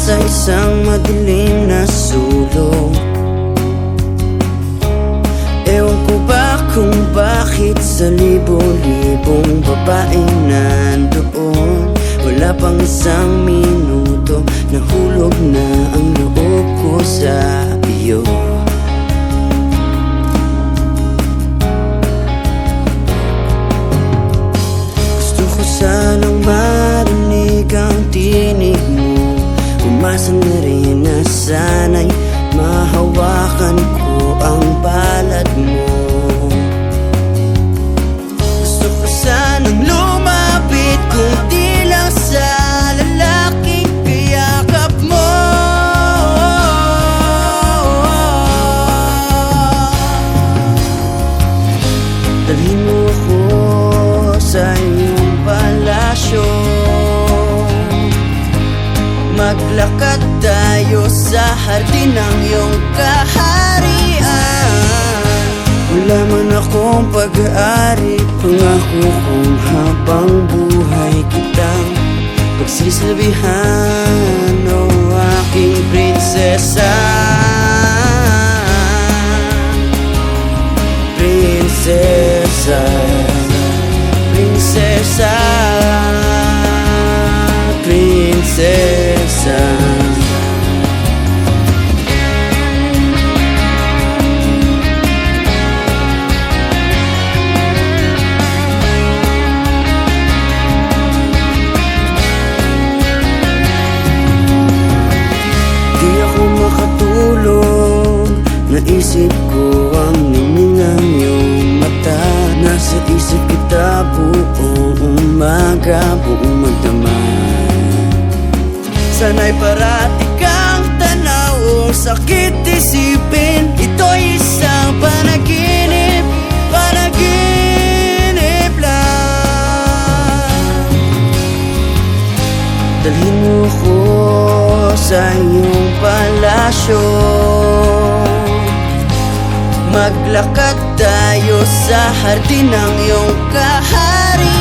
sa isang madilim na sulok. Ewan ko ba kung bakit sa libo-libong babaeng nandoon, wala pang isang minuto, nahulog na ang loob ko sa iyo. Gusto ko sanang marinig ang tinig mo, umasa na rin na sana'y mahawakan ko ang balat mo. Gusto ko sanang lumapit kung di lang sa lalaking kayakap mo. Dalhin mo ako sa iyong palasyo, maglakad tayo sa hardin ng iyong kaharian. Wala man akong pag-aari, pangako kong habang buhay kitang pagsisilbihan, o aking prinsesa. Prinsesa, prinsesa, prinsesa. Di ako makatulog, naisip ko ang ningning ng iyong mata. Nasa isip kita buong umaga, buong magdamag. Sana'y parati kang tanaw, sakit isipin, ito'y isang panaginip, panaginip lang. Dalhin mo ko sa iyong palasyo, maglakad tayo sa hardin ng iyong kaharian.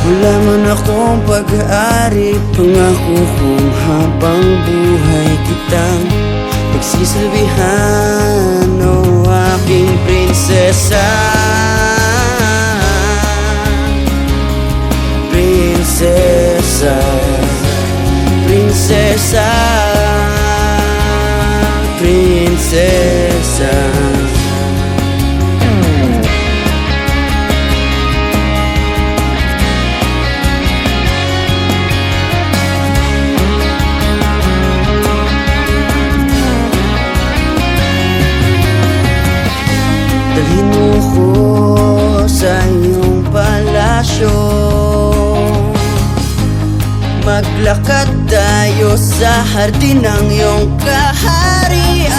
Wala man akong pag-aari, pangako kong habang buhay kitang pagsisilbihan, o aking prinsesa. Prinsesa, prinsesa, prinsesa. Dalhin mo ko sa iyong palasyo, maglakad tayo sa hardin ng iyong kaharian.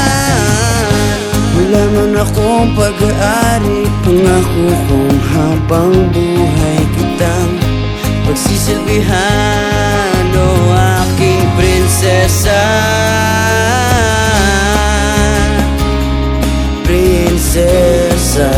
Wala man akong pag-aari, pangako kong habang buhay kitang pagsisilbihan, o aking prinsesa. Prinsesa.